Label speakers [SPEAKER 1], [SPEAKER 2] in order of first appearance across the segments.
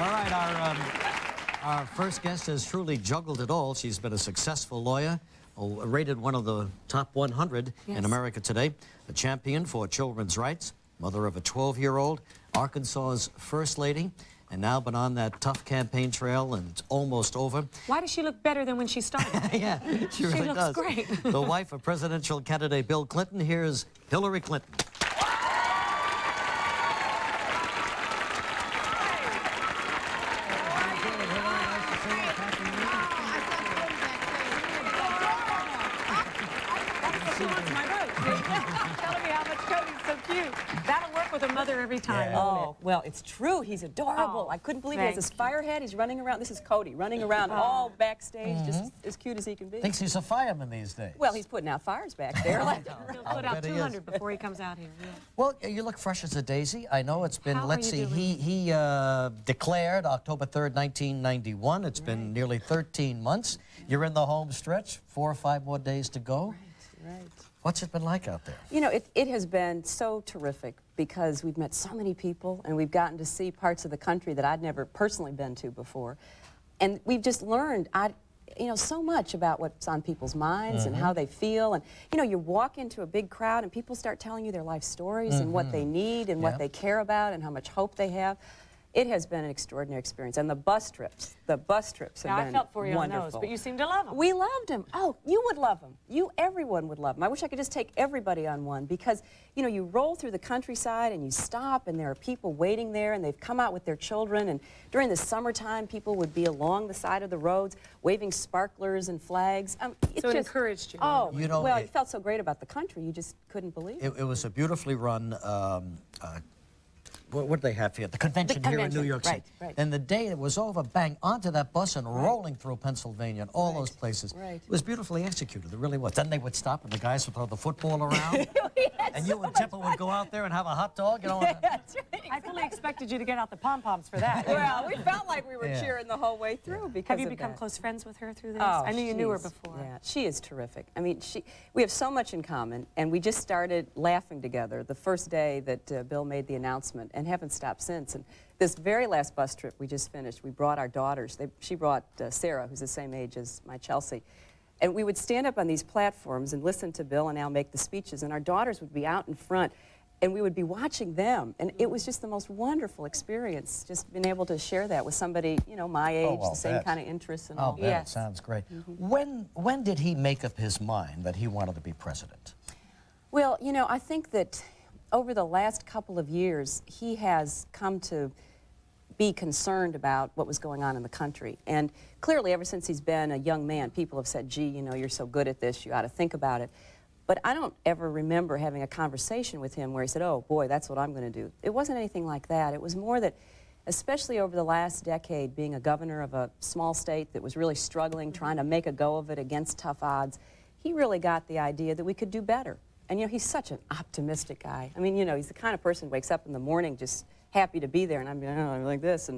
[SPEAKER 1] All right, our first guest has truly juggled it all. She's been a successful lawyer, rated one of the top 100 in America today, a champion for children's rights, mother of a 12-year-old, Arkansas's first lady, and now been on that tough campaign trail, and it's almost over.
[SPEAKER 2] Why does she look better than when she started?
[SPEAKER 1] Yeah, she really does.
[SPEAKER 2] She looks great.
[SPEAKER 1] The wife of presidential candidate Bill Clinton. Here's Hillary Clinton.
[SPEAKER 2] Telling me how much Cody's so cute. That'll work with a mother every time.
[SPEAKER 3] Oh, well, it's true. He's adorable. I couldn't believe he has his fire hat. He's running around. This is Cody running around all backstage, just as cute as he can be.
[SPEAKER 1] Thinks he's a fireman these days.
[SPEAKER 3] Well, he's putting out fires back there.
[SPEAKER 2] He'll put out 200 before he comes out here. Yeah.
[SPEAKER 1] Well, you look fresh as a daisy. I know it's been,
[SPEAKER 2] How
[SPEAKER 1] let's
[SPEAKER 2] are
[SPEAKER 1] see,
[SPEAKER 2] you doing?
[SPEAKER 1] he declared October 3rd, 1991. It's been nearly 13 months. You're in the home stretch, 4 or 5 more days to go.
[SPEAKER 3] Right.
[SPEAKER 1] What's it been like out there?
[SPEAKER 3] You know, it has been so terrific because we've met so many people and we've gotten to see parts of the country that I'd never personally been to before. And we've just learned, you know, so much about what's on people's minds and how they feel. And, you know, you walk into a big crowd and people start telling you their life stories and what they need and what they care about and how much hope they have. It has been an extraordinary experience. And the bus trips have been
[SPEAKER 2] I felt for you
[SPEAKER 3] wonderful.
[SPEAKER 2] on those, but you seem to love them.
[SPEAKER 3] We loved him. Oh, you would love him. Everyone would love him. I wish I could just take everybody on one because, you know, you roll through the countryside and you stop and there are people waiting there and they've come out with their children, and during the summertime people would be along the side of the roads waving sparklers and flags.
[SPEAKER 2] So it encouraged you.
[SPEAKER 3] Oh,
[SPEAKER 1] You know,
[SPEAKER 3] well, it felt so great about the country, you just couldn't believe it.
[SPEAKER 1] It was a beautifully run, what did they have here? The convention here in New York City.
[SPEAKER 3] Right.
[SPEAKER 1] And the day it was over, bang, onto that bus and rolling through Pennsylvania and all those places.
[SPEAKER 3] Right.
[SPEAKER 1] It was beautifully executed, it really was. Then they would stop and the guys would throw the football around. And you and Tipper would go out there and have a hot dog, you know.
[SPEAKER 3] That's right.
[SPEAKER 2] I fully expected you to get out the pom-poms for that.
[SPEAKER 3] Well, we felt like we were cheering the whole way through because
[SPEAKER 2] Have you
[SPEAKER 3] of
[SPEAKER 2] become
[SPEAKER 3] that.
[SPEAKER 2] close friends with her through this?
[SPEAKER 3] Oh,
[SPEAKER 2] I knew you knew her before.
[SPEAKER 3] Yeah, she is terrific. I mean, we have so much in common, and we just started laughing together the first day that Bill made the announcement, and haven't stopped since. And this very last bus trip we just finished, we brought our daughters. She brought Sarah, who's the same age as my Chelsea. And we would stand up on these platforms and listen to Bill and Al make the speeches, and our daughters would be out in front, and we would be watching them. And it was just the most wonderful experience, just being able to share that with somebody, you know, my age, the same kind of interests and all.
[SPEAKER 1] It sounds great. When did he make up his mind that he wanted to be president?
[SPEAKER 3] Well, you know, I think that over the last couple of years, he has come to be concerned about what was going on in the country. And clearly, ever since he's been a young man, people have said, gee, you know, you're so good at this, you ought to think about it. But I don't ever remember having a conversation with him where he said, oh, boy, that's what I'm going to do. It wasn't anything like that. It was more that, especially over the last decade, being a governor of a small state that was really struggling, trying to make a go of it against tough odds, he really got the idea that we could do better. And, you know, he's such an optimistic guy. I mean, you know, he's the kind of person who wakes up in the morning just happy to be there, and I'm like this.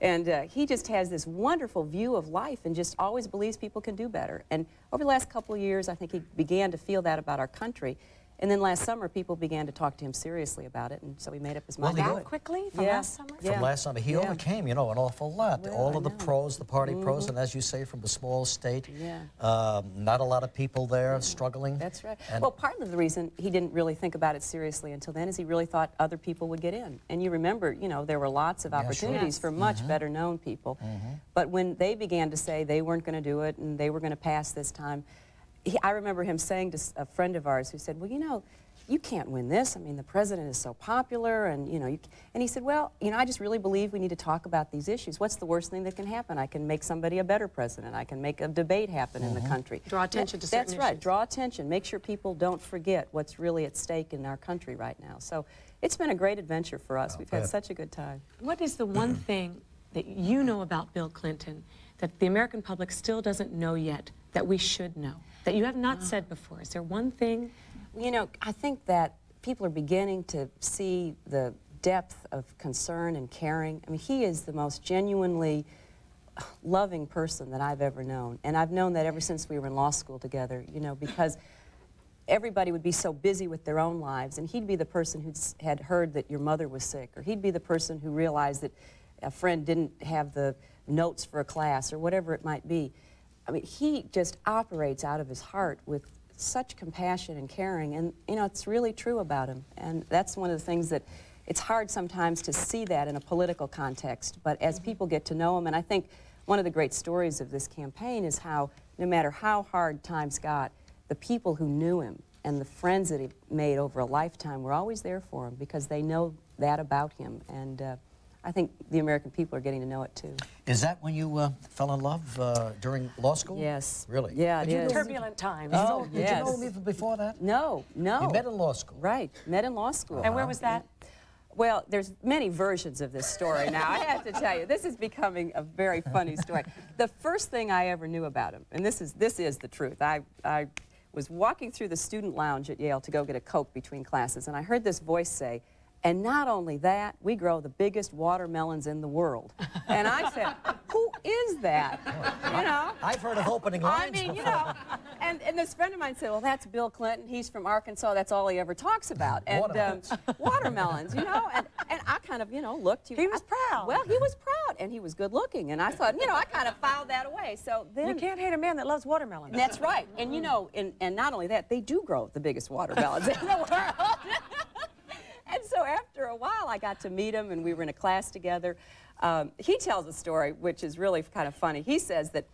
[SPEAKER 3] And he just has this wonderful view of life and just always believes people can do better. And over the last couple of years, I think he began to feel that about our country. And then last summer, people began to talk to him seriously about it, and so he made up his mind to do
[SPEAKER 2] That
[SPEAKER 3] it.
[SPEAKER 2] quickly from last summer?
[SPEAKER 1] From last summer, he overcame, you know, an awful lot.
[SPEAKER 3] Well,
[SPEAKER 1] all
[SPEAKER 3] I
[SPEAKER 1] of the
[SPEAKER 3] know.
[SPEAKER 1] pros, the party pros, and as you say, from a small state.
[SPEAKER 3] Yeah.
[SPEAKER 1] Not a lot of people there struggling.
[SPEAKER 3] That's right.
[SPEAKER 1] And
[SPEAKER 3] Well, part of the reason he didn't really think about it seriously until then is he really thought other people would get in. And you remember, you know, there were lots of opportunities for much better known people. But when they began to say they weren't going to do it and they were going to pass this time, I remember him saying to a friend of ours who said, well, you know, you can't win this. I mean, the president is so popular, and, you know, and he said, well, you know, I just really believe we need to talk about these issues. What's the worst thing that can happen? I can make somebody a better president. I can make a debate happen in the country.
[SPEAKER 2] Draw attention to certain
[SPEAKER 3] That's right.
[SPEAKER 2] issues.
[SPEAKER 3] Draw attention. Make sure people don't forget what's really at stake in our country right now. So it's been a great adventure for us. We've had such a good time.
[SPEAKER 2] What is the one thing that you know about Bill Clinton that the American public still doesn't know yet that we should know, that you have not said before? Is there one thing?
[SPEAKER 3] You know, I think that people are beginning to see the depth of concern and caring. I mean, he is the most genuinely loving person that I've ever known. And I've known that ever since we were in law school together, you know, because everybody would be so busy with their own lives, and he'd be the person who had heard that your mother was sick, or he'd be the person who realized that a friend didn't have the notes for a class or whatever it might be. I mean, he just operates out of his heart with such compassion and caring, and you know, it's really true about him. And that's one of the things that it's hard sometimes to see that in a political context, but as people get to know him, and I think one of the great stories of this campaign is how no matter how hard times got, the people who knew him and the friends that he made over a lifetime were always there for him because they know that about him. And I think the American people are getting to know it too.
[SPEAKER 1] Is that when you fell in love during law school?
[SPEAKER 3] Yes.
[SPEAKER 1] Really?
[SPEAKER 3] Yeah, it is.
[SPEAKER 2] Turbulent times.
[SPEAKER 3] Oh,
[SPEAKER 1] Did you know him even before that?
[SPEAKER 3] No, no.
[SPEAKER 1] You met in law school?
[SPEAKER 3] Right, met in law school.
[SPEAKER 2] And where was that?
[SPEAKER 3] Well, there's many versions of this story now. I have to tell you, this is becoming a very funny story. The first thing I ever knew about him, and this is the truth, I was walking through the student lounge at Yale to go get a Coke between classes, and I heard this voice say, "And not only that, we grow the biggest watermelons in the world." And I said, "Who is that?" You know?
[SPEAKER 1] I've heard of opening lines
[SPEAKER 3] I mean, you
[SPEAKER 1] before.
[SPEAKER 3] know, and this friend of mine said, "Well, that's Bill Clinton. He's from Arkansas. That's all he ever talks about." And watermelons, you know. And I kind of, you know, looked.
[SPEAKER 2] He was proud.
[SPEAKER 3] Well, he was proud, and he was good looking. And I thought, you know, I kind of filed that away. So then
[SPEAKER 2] You can't hate a man that loves watermelons.
[SPEAKER 3] that's right. And you know, and not only that, they do grow the biggest watermelons in the world. And so after a while, I got to meet him, and we were in a class together. He tells a story which is really kind of funny. He says that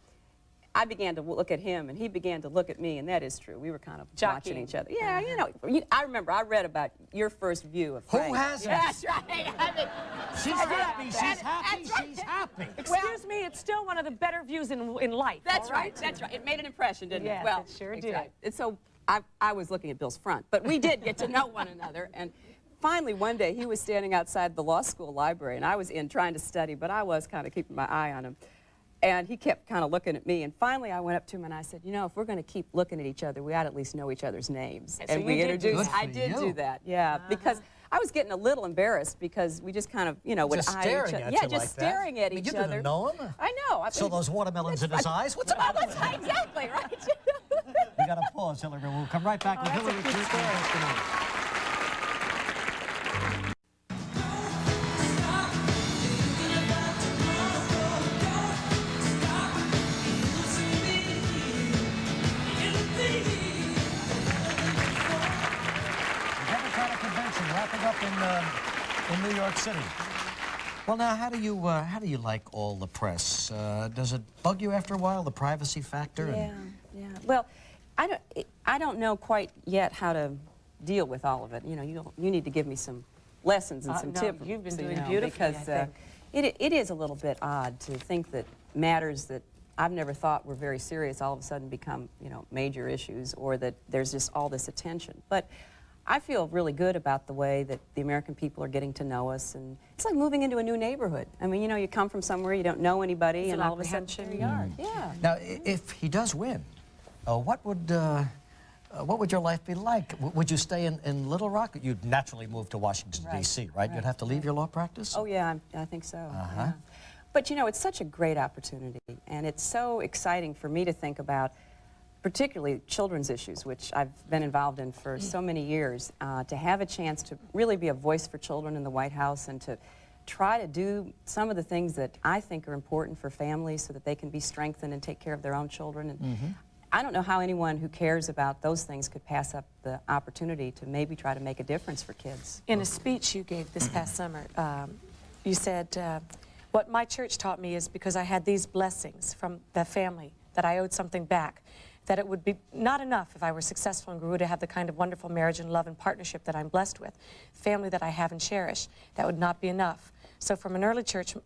[SPEAKER 3] I began to look at him, and he began to look at me, and that is true. We were kind of watching each other. Yeah, you know, I remember I read about your first view of Frank.
[SPEAKER 1] Who hasn't?
[SPEAKER 3] That's right. I mean,
[SPEAKER 1] She's happy, she's happy, she's happy.
[SPEAKER 2] Excuse me, it's still one of the better views in life.
[SPEAKER 3] That's
[SPEAKER 2] all
[SPEAKER 3] right. That's right. It made an impression, didn't
[SPEAKER 2] Yes,
[SPEAKER 3] it? Well,
[SPEAKER 2] it sure
[SPEAKER 3] that's
[SPEAKER 2] did.
[SPEAKER 3] right. And so I was looking at Bill's front, but we did get to know one another. And finally, one day, he was standing outside the law school library, and I was in trying to study, but I was kind of keeping my eye on him. And he kept kind of looking at me, and finally I went up to him and I said, "You know, if we're going to keep looking at each other, we ought to at least know each other's names."
[SPEAKER 2] So
[SPEAKER 3] And we
[SPEAKER 2] you did do
[SPEAKER 3] introduced.
[SPEAKER 1] that.
[SPEAKER 3] I did
[SPEAKER 1] Good for
[SPEAKER 3] do
[SPEAKER 1] you.
[SPEAKER 3] that, yeah, because I was getting a little embarrassed because we just kind of, you know, would
[SPEAKER 1] Just
[SPEAKER 3] eye
[SPEAKER 1] staring
[SPEAKER 3] each other.
[SPEAKER 1] at
[SPEAKER 3] Yeah,
[SPEAKER 1] you
[SPEAKER 3] just
[SPEAKER 1] like
[SPEAKER 3] staring
[SPEAKER 1] that.
[SPEAKER 3] at
[SPEAKER 1] I mean,
[SPEAKER 3] each
[SPEAKER 1] you
[SPEAKER 3] other.
[SPEAKER 1] didn't know him?
[SPEAKER 3] I know.
[SPEAKER 1] So those watermelons in his eyes? What's about
[SPEAKER 3] That's right, exactly, right.
[SPEAKER 1] We got to pause, Hillary. We'll come right back with
[SPEAKER 2] that's a
[SPEAKER 1] Hillary
[SPEAKER 2] cute
[SPEAKER 1] Clinton in just a minute. The Democratic Convention wrapping up in New York City. Well, now, how do you like all the press? Does it bug you after a while, the privacy factor?
[SPEAKER 3] Yeah, yeah. Well, I don't know quite yet how to deal with all of it. You know, you need to give me some lessons and some
[SPEAKER 2] no,
[SPEAKER 3] tips.
[SPEAKER 2] you've been
[SPEAKER 3] you
[SPEAKER 2] doing
[SPEAKER 3] know,
[SPEAKER 2] beautifully,
[SPEAKER 3] because
[SPEAKER 2] I think.
[SPEAKER 3] it is a little bit odd to think that matters that I've never thought were very serious all of a sudden become, you know, major issues, or that there's just all this attention. But I feel really good about the way that the American people are getting to know us, and it's like moving into a new neighborhood. I mean, you know, you come from somewhere, you don't know anybody,
[SPEAKER 2] It's
[SPEAKER 3] and
[SPEAKER 2] an
[SPEAKER 3] all of a sudden
[SPEAKER 2] apprehension.
[SPEAKER 3] there you are. Yeah.
[SPEAKER 1] Now, if he does win, what would your life be like? Would you stay in Little Rock? You'd naturally move to Washington,
[SPEAKER 3] Right,
[SPEAKER 1] D.C., right? You'd have to leave your law practice?
[SPEAKER 3] Oh, yeah, I think so. Yeah. But, you know, it's such a great opportunity, and it's so exciting for me to think about, particularly children's issues, which I've been involved in for so many years, to have a chance to really be a voice for children in the White House and to try to do some of the things that I think are important for families so that they can be strengthened and take care of their own children. And I don't know how anyone who cares about those things could pass up the opportunity to maybe try to make a difference for kids.
[SPEAKER 2] In a speech you gave this past summer, you said, what my church taught me is because I had these blessings from the family, that I owed something back, that it would be not enough if I were successful and grew to have the kind of wonderful marriage and love and partnership that I'm blessed with, family that I have and cherish. That would not be enough. So from an early church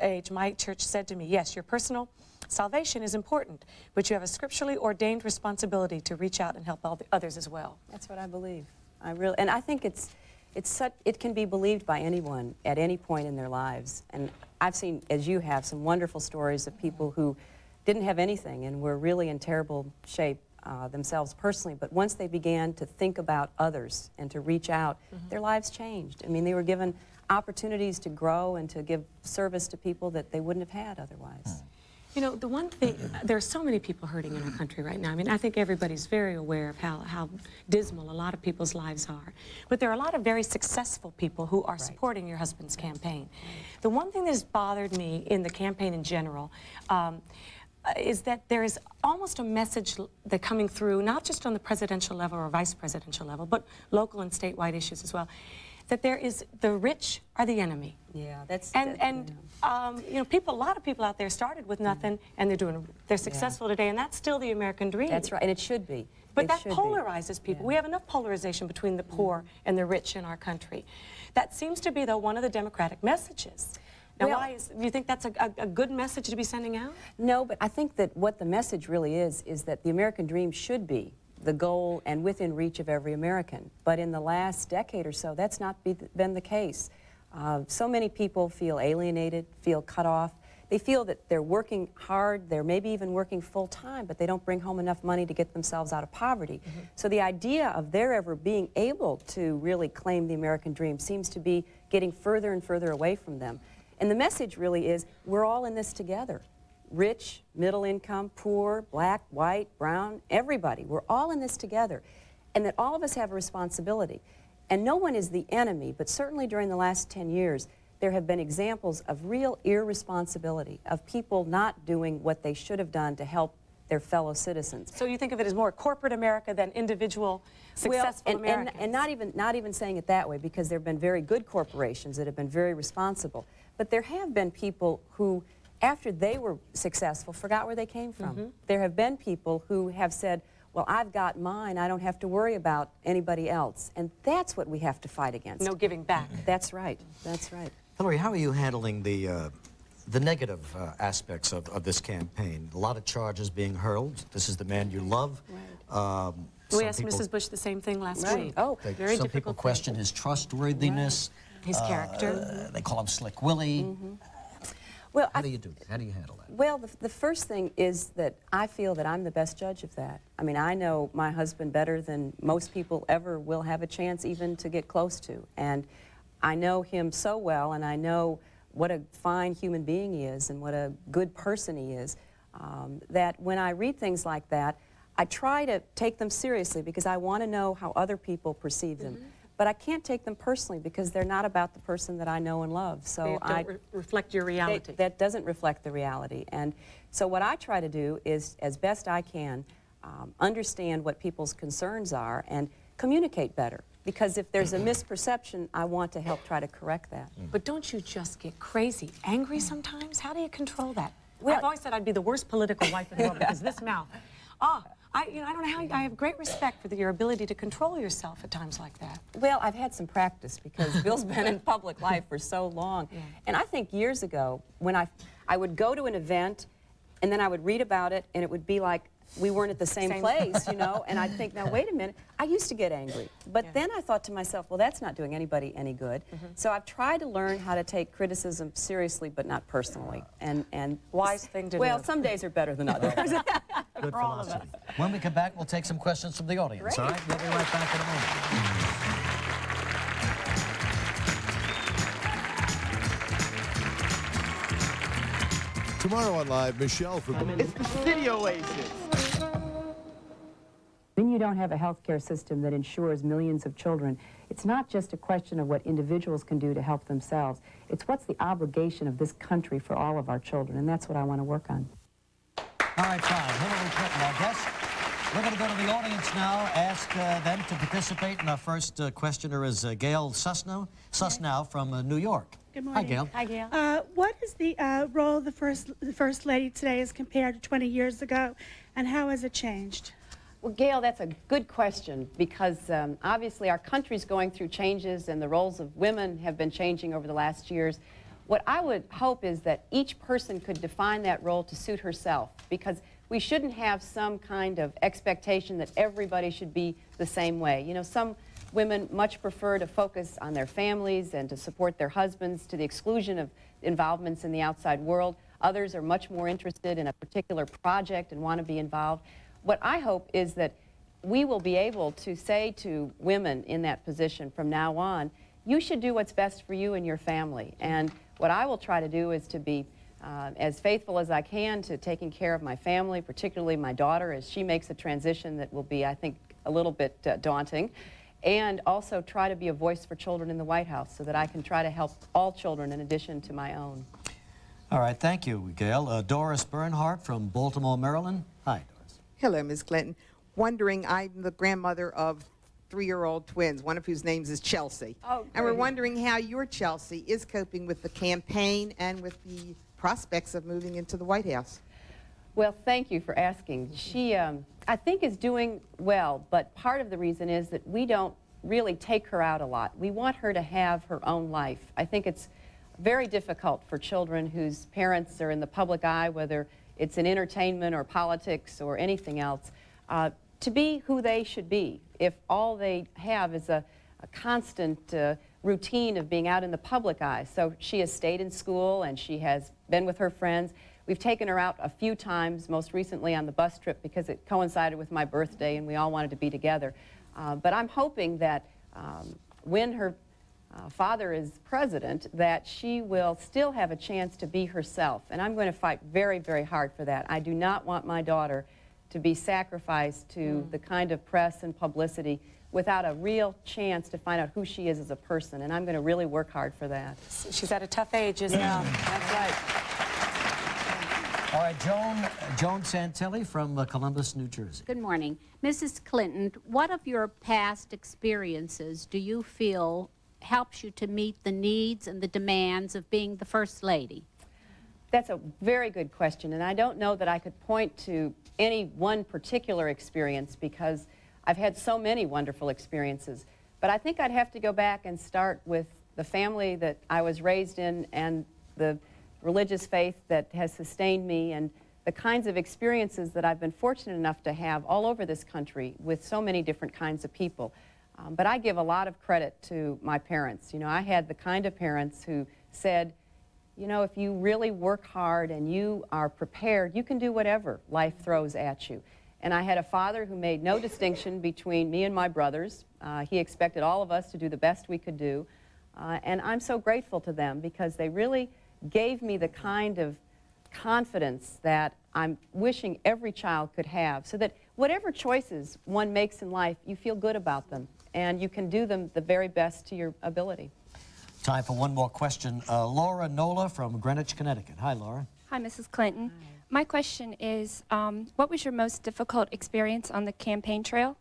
[SPEAKER 2] age, my church said to me, yes, your personal salvation is important, but you have a scripturally ordained responsibility to reach out and help all the others as well.
[SPEAKER 3] That's what I believe. And I think it can be believed by anyone at any point in their lives. And I've seen, as you have, some wonderful stories of people who didn't have anything and were really in terrible shape themselves personally, but once they began to think about others and to reach out, their lives changed. I mean, they were given opportunities to grow and to give service to people that they wouldn't have had otherwise.
[SPEAKER 2] You know, the one thing, there are so many people hurting in our country right now. I mean, I think everybody's very aware of how dismal a lot of people's lives are. But there are a lot of very successful people who are supporting your husband's campaign. The one thing that has bothered me in the campaign in general is that there is almost a message that coming through, not just on the presidential level or vice presidential level, but local and statewide issues as well, that there is the rich are the enemy.
[SPEAKER 3] Yeah, that's...
[SPEAKER 2] you know, a lot of people out there started with nothing, and they're successful today, and that's still the American dream.
[SPEAKER 3] That's right, and it should be.
[SPEAKER 2] But that polarizes people. We have enough polarization between the poor and the rich in our country. That seems to be, though, one of the Democratic messages. Now, do you think that's a good message to be sending out? No,
[SPEAKER 3] but I think that what the message really is that the American dream should be the goal and within reach of every American. But in the last decade or so, that's not been the case. So many people feel alienated, feel cut off. They feel that they're working hard, they're maybe even working full-time, but they don't bring home enough money to get themselves out of poverty. So the idea of their ever being able to really claim the American dream seems to be getting further and further away from them. And the message really is, we're all in this together. Rich, middle income, poor, black, white, brown, everybody. We're all in this together. And that all of us have a responsibility. And no one is the enemy, but certainly during the last 10 years, there have been examples of real irresponsibility, of people not doing what they should have done to help their fellow citizens.
[SPEAKER 2] So you think of it as more corporate America than individual successful Americans?
[SPEAKER 3] And not even saying it that way, because there have been very good corporations that have been very responsible. But there have been people who, after they were successful, forgot where they came from. There have been people who have said, well, I've got mine, I don't have to worry about anybody else. And that's what we have to fight against.
[SPEAKER 2] No giving back.
[SPEAKER 3] That's right, that's right.
[SPEAKER 1] Hillary, how are you handling the negative aspects of this campaign? A lot of charges being hurled. This is the man you love.
[SPEAKER 2] Right. We asked Mrs. Bush the same thing last week.
[SPEAKER 3] Oh,
[SPEAKER 2] very
[SPEAKER 1] some people question his trustworthiness.
[SPEAKER 2] His character.
[SPEAKER 1] They call him Slick Willie.
[SPEAKER 3] Well,
[SPEAKER 1] how do you do that? How do you handle that?
[SPEAKER 3] Well, the first thing is that I feel that I'm the best judge of that. I mean, I know my husband better than most people ever will have a chance even to get close to. And I know him so well, and I know what a fine human being he is and what a good person he is, that when I read things like that, I try to take them seriously because I want to know how other people perceive them. But I can't take them personally because they're not about the person that I know and love. So
[SPEAKER 2] they don't reflect your reality.
[SPEAKER 3] That doesn't reflect the reality. And so what I try to do is, as best I can, understand what people's concerns are and communicate better. Because if there's a misperception, I want to help try to correct that.
[SPEAKER 2] But don't you just get crazy, angry sometimes? How do you control that?
[SPEAKER 3] Well,
[SPEAKER 2] I've always said I'd be the worst political wife in the world because this mouth. I don't know how. I have great respect for your ability to control yourself at times like that.
[SPEAKER 3] Well, I've had some practice because Bill's been in public life for so long. And I think years ago, when I would go to an event, and then I would read about it, and it would be like we weren't at the same place, you know, and I'd think, now, wait a minute, I used to get angry. But then I thought to myself, well, that's not doing anybody any good. So I've tried to learn how to take criticism seriously, but not personally. And
[SPEAKER 2] wise thing to do.
[SPEAKER 3] Well, some days are better than others.
[SPEAKER 1] Good philosophy. When we come back, we'll take some questions from the audience, all right? We'll be right back in a moment.
[SPEAKER 4] Tomorrow on Live, Michelle from...
[SPEAKER 5] It's the City Oasis.
[SPEAKER 6] When you don't have a health care system that insures millions of children, it's not just a question of what individuals can do to help themselves. It's what's the obligation of this country for all of our children, and that's what I want to work on.
[SPEAKER 1] All right, fine. Hillary Clinton, our guest. We're going to go to the audience now, ask them to participate. And our first questioner is Gail Susnow from New York.
[SPEAKER 7] Good morning.
[SPEAKER 1] Hi, Gail.
[SPEAKER 2] Hi, Gail.
[SPEAKER 7] What is the role of the First Lady today as compared to 20 years ago, and how has it changed?
[SPEAKER 8] Well, Gail, that's a good question because obviously our country's going through changes and the roles of women have been changing over the last years. What I would hope is that each person could define that role to suit herself, because we shouldn't have some kind of expectation that everybody should be the same way. You know, some women much prefer to focus on their families and to support their husbands to the exclusion of involvements in the outside world. Others are much more interested in a particular project and want to be involved. What I hope is that we will be able to say to women in that position from now on, you should do what's best for you and your family. And what I will try to do is to be as faithful as I can to taking care of my family, particularly my daughter, as she makes a transition that will be, I think, a little bit daunting, and also try to be a voice for children in the White House so that I can try to help all children in addition to my own.
[SPEAKER 1] All right, thank you, Gail. Doris Bernhardt from Baltimore, Maryland. Hi, Doris.
[SPEAKER 5] Hello, Ms. Clinton. Wondering, I'm the grandmother of 3-year-old twins, one of whose names is Chelsea.
[SPEAKER 8] Oh,
[SPEAKER 5] and we're
[SPEAKER 8] great.
[SPEAKER 5] wondering how your Chelsea is coping with the campaign and with the prospects of moving into the White House.
[SPEAKER 8] Well, thank you for asking. She, I think, is doing well, but part of the reason is that we don't really take her out a lot. We want her to have her own life. I think it's very difficult for children whose parents are in the public eye, whether it's in entertainment or politics or anything else, to be who they should be if all they have is a constant routine of being out in the public eye. So she has stayed in school and she has been with her friends. We've taken her out a few times, most recently on the bus trip because it coincided with my birthday and we all wanted to be together. But I'm hoping that when her father is president, that she will still have a chance to be herself. And I'm going to fight very, very hard for that. I do not want my daughter to be sacrificed to the kind of press and publicity without a real chance to find out who she is as a person. And I'm going to really work hard for that.
[SPEAKER 2] She's at a tough age, isn't she?
[SPEAKER 8] That's right.
[SPEAKER 1] All right, Joan Santelli from Columbus, New Jersey.
[SPEAKER 9] Good morning. Mrs. Clinton, what of your past experiences do you feel helps you to meet the needs and the demands of being the First Lady?
[SPEAKER 8] That's a very good question, and I don't know that I could point to any one particular experience because I've had so many wonderful experiences. But I think I'd have to go back and start with the family that I was raised in and the religious faith that has sustained me and the kinds of experiences that I've been fortunate enough to have all over this country with so many different kinds of people. But I give a lot of credit to my parents. You know, I had the kind of parents who said, you know, if you really work hard and you are prepared, you can do whatever life throws at you. And I had a father who made no distinction between me and my brothers. He expected all of us to do the best we could do. And I'm so grateful to them because they really gave me the kind of confidence that I'm wishing every child could have, so that whatever choices one makes in life, you feel good about them and you can do them the very best to your ability.
[SPEAKER 1] Time for one more question. Laura Nola from Greenwich, Connecticut. Hi, Laura.
[SPEAKER 10] Hi, Mrs. Clinton. My question is, what was your most difficult experience on the campaign trail?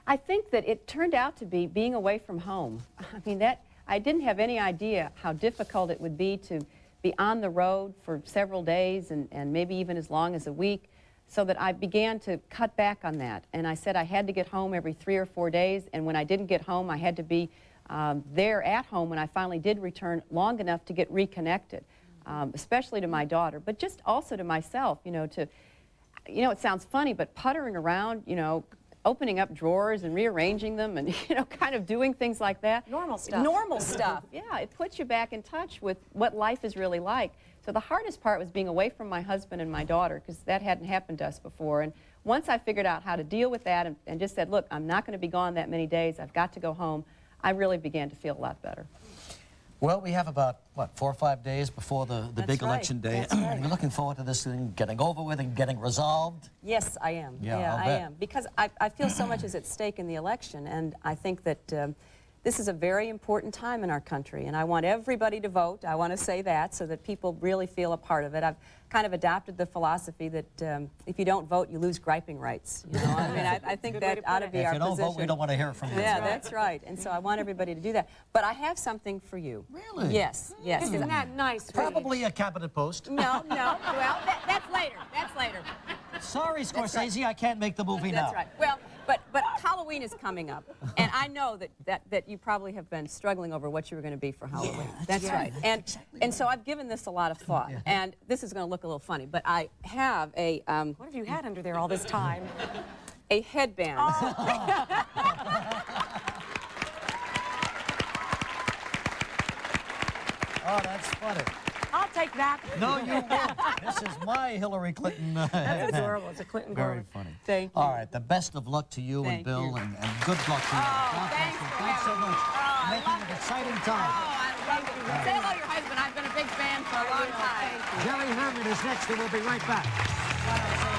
[SPEAKER 8] I think that it turned out to be being away from home. I mean, I didn't have any idea how difficult it would be to be on the road for several days and maybe even as long as a week, so that I began to cut back on that. And I said I had to get home every 3 or 4 days, and when I didn't get home, I had to be there at home when I finally did return long enough to get reconnected, especially to my daughter, but just also to myself, you know, it sounds funny, but puttering around, you know, opening up drawers and rearranging them and, you know, kind of doing things like that.
[SPEAKER 2] Normal stuff.
[SPEAKER 8] Normal stuff, yeah. It puts you back in touch with what life is really like. So the hardest part was being away from my husband and my daughter, because that hadn't happened to us before. And once I figured out how to deal with that and just said, look, I'm not going to be gone that many days, I've got to go home, I really began to feel a lot better.
[SPEAKER 1] Well, we have about, what, 4 or 5 days before the big
[SPEAKER 3] right.
[SPEAKER 1] election day.
[SPEAKER 3] That's right.
[SPEAKER 1] You're looking forward to this thing getting over with and getting resolved?
[SPEAKER 3] Yes, I am.
[SPEAKER 1] Yeah, I'll
[SPEAKER 3] I
[SPEAKER 1] bet.
[SPEAKER 3] am. Because I feel so much is at stake in the election, and I think that this is a very important time in our country, and I want everybody to vote. I want to say that so that people really feel a part of it. I've kind of adopted the philosophy that if you don't vote, you lose griping rights. You know? I mean, I think that ought to be our
[SPEAKER 1] If you don't
[SPEAKER 3] position.
[SPEAKER 1] vote, we don't want to hear from you.
[SPEAKER 3] Yeah, that's right. And so I want everybody to do that. But I have something for you.
[SPEAKER 1] Really?
[SPEAKER 3] Yes, yes.
[SPEAKER 2] Isn't that nice?
[SPEAKER 1] Probably a cabinet post.
[SPEAKER 3] No. Well, that's later. That's later.
[SPEAKER 1] Sorry, Scorsese, I can't make the movie now.
[SPEAKER 3] That's right. Well, but Halloween is coming up, and I know that you probably have been struggling over what you were going to be for Halloween.
[SPEAKER 1] Yeah,
[SPEAKER 3] that's right. And so I've given this a lot of thought, and this is going to look a little funny, but I have a
[SPEAKER 2] What have you had under there all this time?
[SPEAKER 3] a headband.
[SPEAKER 1] Oh, that's funny.
[SPEAKER 2] I'll take that.
[SPEAKER 1] No, you won't. This is my Hillary Clinton.
[SPEAKER 2] That's adorable. It's a Clinton girl.
[SPEAKER 1] Very funny.
[SPEAKER 3] Thank you.
[SPEAKER 1] All right, the best of luck to you and
[SPEAKER 3] Thank
[SPEAKER 1] Bill,
[SPEAKER 3] you.
[SPEAKER 1] and good luck to you.
[SPEAKER 3] thanks for
[SPEAKER 1] Thanks so
[SPEAKER 3] having me.
[SPEAKER 1] much.
[SPEAKER 3] Oh, I
[SPEAKER 1] Making
[SPEAKER 3] love
[SPEAKER 1] an exciting time.
[SPEAKER 3] I love it. Say hello to your husband. I've been a big
[SPEAKER 8] big fan for a long time.
[SPEAKER 1] Jerry Herman is next, and we'll be right back.